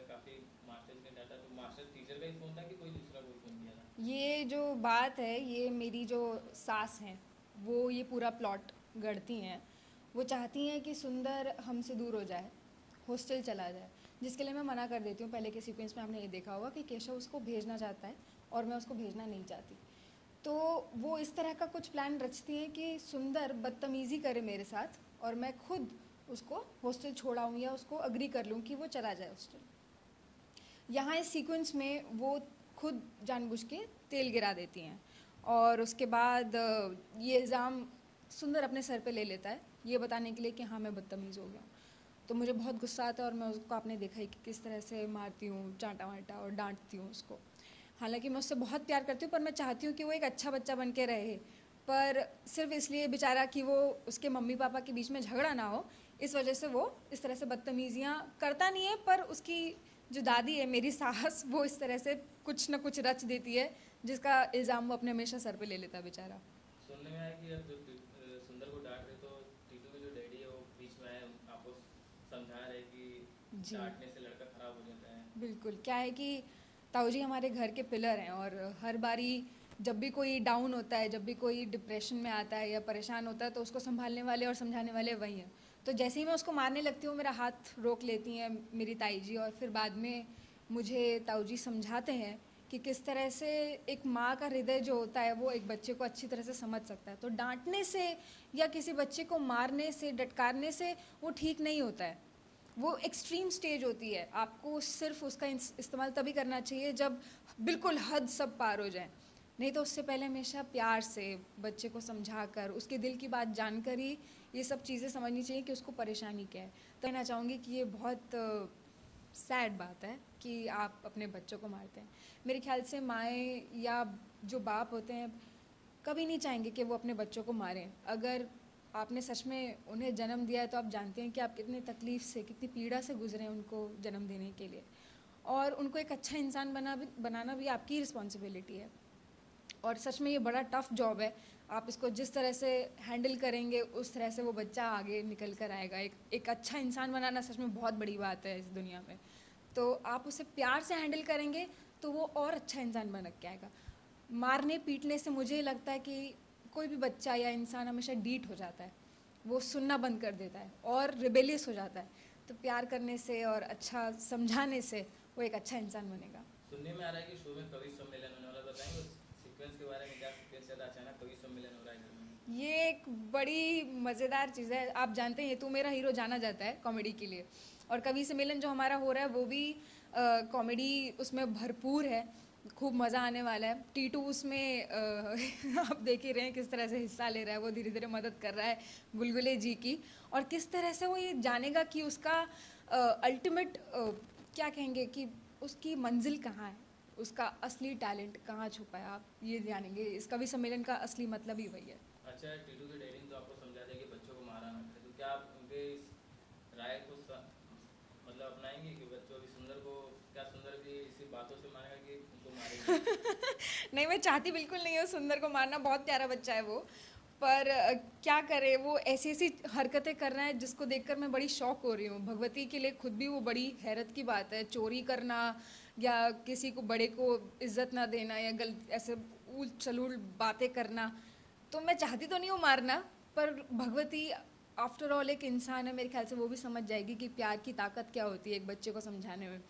काफ़ी मास्टर्स ने डाटा, तो मास्टर टीचर का ही फ़ोन था कि कोई दूसरा कोई फ़ोन किया था? ये जो बात है, ये मेरी जो सास हैं वो ये पूरा प्लॉट गढ़ती हैं। वो चाहती हैं कि सुंदर हमसे दूर हो जाए, हॉस्टल चला जाए, जिसके लिए मैं मना कर देती हूँ। पहले के सीक्वेंस में आपने ये देखा होगा कि केशव उसको भेजना चाहता है और मैं उसको भेजना नहीं चाहती। तो वो इस तरह का कुछ प्लान रचती हैं कि सुंदर बदतमीज़ी करे मेरे साथ और मैं खुद उसको हॉस्टल छोड़ाऊँ या उसको अग्री कर लूँ कि वो चला जाए हॉस्टल। यहाँ इस सीक्वेंस में वो खुद जानबूझ के तेल गिरा देती हैं और उसके बाद ये इल्ज़ाम सुंदर अपने सर पे ले लेता है, ये बताने के लिए कि हाँ मैं बदतमीज़ हो गया हूँ। तो मुझे बहुत गुस्सा आता है और मैं उसको, आपने देखा ही कि किस तरह से मारती हूँ, चांटा वांटा और डांटती हूँ उसको। हालांकि मैं उससे बहुत प्यार करती हूँ, पर मैं चाहती हूँ कि वो एक अच्छा बच्चा बन के रहे, पर सिर्फ इसलिए बेचारा कि वो उसके मम्मी पापा के बीच में झगड़ा ना हो, इस वजह से वो इस तरह से बदतमीज़ियाँ करता नहीं है। पर उसकी जो दादी है, मेरी सास, वो इस तरह से कुछ ना कुछ रच देती है जिसका इल्ज़ाम वो अपने हमेशा सर पे ले लेता है बेचारा। सुनने में आया कि अब जो सुंदर को डांट रहे, तो टीटू के जो डैडी है वो बीच में आए, आपको समझा रहे कि जी डांटने से लड़का खराब हो जाता है। बिल्कुल। क्या है कि ताऊ जी हमारे घर के पिलर हैं और हर बारी जब भी कोई डाउन होता है, जब भी कोई डिप्रेशन में आता है या परेशान होता है, तो उसको संभालने वाले और समझाने वाले वही हैं। तो जैसे ही मैं उसको मारने लगती हूँ, मेरा हाथ रोक लेती हैं मेरी ताई जी और फिर बाद में मुझे ताऊ जी समझाते हैं कि किस तरह से एक माँ का हृदय जो होता है वो एक बच्चे को अच्छी तरह से समझ सकता है। तो डांटने से या किसी बच्चे को मारने से, डटकारने से वो ठीक नहीं होता है। वो एक्सट्रीम स्टेज होती है। आपको सिर्फ उसका इस्तेमाल तभी करना चाहिए जब बिल्कुल हद सब पार हो जाए, नहीं तो उससे पहले हमेशा प्यार से बच्चे को समझाकर, उसके दिल की बात जानकर ही ये सब चीज़ें समझनी चाहिए कि उसको परेशानी क्या है। तो कहना चाहूँगी कि ये बहुत सैड बात है कि आप अपने बच्चों को मारते हैं। मेरे ख्याल से माएँ या जो बाप होते हैं कभी नहीं चाहेंगे कि वो अपने बच्चों को मारें। अगर आपने सच में उन्हें जन्म दिया है तो आप जानते हैं कि आप कितनी तकलीफ़ से, कितनी पीड़ा से गुजरे हैं उनको जन्म देने के लिए, और उनको एक अच्छा इंसान बनाना भी आपकी रिस्पॉन्सिबिलिटी है। और सच में ये बड़ा टफ़ जॉब है। आप इसको जिस तरह से हैंडल करेंगे उस तरह से वो बच्चा आगे निकल कर आएगा। एक अच्छा इंसान बनाना सच में बहुत बड़ी बात है इस दुनिया में। तो आप उसे प्यार से हैंडल करेंगे तो वो और अच्छा इंसान बन के आएगा। मारने पीटने से मुझे लगता है कि कोई भी बच्चा या इंसान हमेशा डीट हो जाता है, वो सुनना बंद कर देता है और रिबेलियस हो जाता है। तो प्यार करने से और अच्छा समझाने से वो एक अच्छा इंसान बनेगा। सुनने में आ रहा है कि शो में कवि सम्मेलन होने वाला, बताएंगे उस सीक्वेंस के बारे में? क्या सीक्वेंस चल रहा है, अचानक कवि सम्मेलन हो रहा है घर में? ये एक बड़ी मज़ेदार चीज़ है। आप जानते हैं ये तू मेरा हीरो जाना जाता है कॉमेडी के लिए, और कवि सम्मेलन जो हमारा हो रहा है वो भी कॉमेडी उसमें भरपूर है। खूब मज़ा आने वाला है। टीटू उसमें आप देख ही रहे हैं किस तरह से हिस्सा ले रहा है, वो धीरे धीरे मदद कर रहा है बुलबुले जी की, और किस तरह से वो ये जानेगा कि उसका अल्टीमेट क्या कहेंगे कि उसकी मंजिल कहाँ है, उसका असली टैलेंट कहाँ छुपा है, आप ये जानेंगे। इस कवि सम्मेलन का असली मतलब ही वही है। अच्छा, टीटू के डैडी ने तो आपको समझा दिया कि बच्चों को मारा ना करें, तो क्या आप उनके इस राय को मतलब अपनाएंगे कि बच्चों अभी सुंदर को, क्या सुंदर भी इसी बातों से मानेगा कि उनको मारेगी? नहीं, मैं चाहती बिल्कुल नहीं हूँ सुंदर को मारना, बहुत प्यारा बच्चा है वो। पर क्या करे, वो ऐसी ऐसी हरकतें कर रहा है जिसको देखकर मैं बड़ी शौक हो रही हूँ। भगवती के लिए खुद भी वो बड़ी हैरत की बात है, चोरी करना या किसी को बड़े को इज्जत ना देना या गलत ऐसे ऊल चलूल बातें करना। तो मैं चाहती तो नहीं हूँ मारना, पर भगवती आफ्टर ऑल एक इंसान है, मेरे ख्याल से वो भी समझ जाएगी कि प्यार की ताकत क्या होती है एक बच्चे को समझाने में।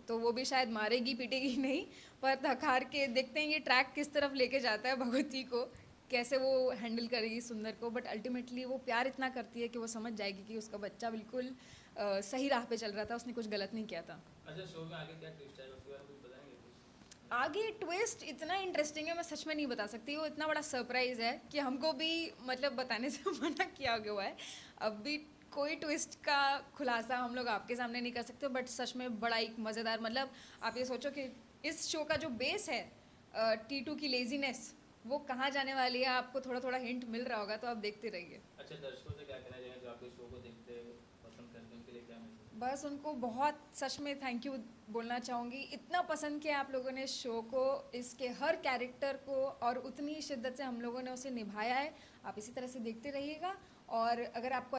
तो वो भी शायद मारेगी पीटेगी नहीं, पर धखार के देखते हैं ये ट्रैक किस तरफ लेके जाता है भगवती को, कैसे वो हैंडल करेगी सुंदर को। बट अल्टीमेटली वो प्यार इतना करती है कि वो समझ जाएगी कि उसका बच्चा बिल्कुल सही राह पे चल रहा था, उसने कुछ गलत नहीं किया था। अच्छा, शो में आगे क्या ट्विस्ट आएगा उसके बारे में कुछ बताएंगे कुछ? आगे ट्विस्ट इतना इंटरेस्टिंग है, मैं सच में नहीं बता सकती। वो इतना बड़ा सरप्राइज़ है कि हमको भी मतलब बताने से मना किया गया है। अब भी कोई ट्विस्ट का खुलासा हम लोग आपके सामने नहीं कर सकते, बट सच में बड़ा एक मज़ेदार, मतलब आप ये सोचो कि इस शो का जो बेस है टीटू की लेजीनेस, वो कहाँ जाने वाली है आपको थोड़ा थोड़ा हिंट मिल रहा होगा, तो आप देखते रहिए। अच्छा, दर्शकों से क्या कहना चाहेंगे जो आपके शो को देखते हैं, पसंद करते हैं, उनके लिए क्या मैसेज? बस उनको बहुत सच में थैंक यू बोलना चाहूँगी। इतना पसंद किया आप लोगों ने शो को, इसके हर कैरेक्टर को, और उतनी शिद्दत से हम लोगों ने उसे निभाया है। आप इसी तरह से देखते रहिएगा, और अगर आपको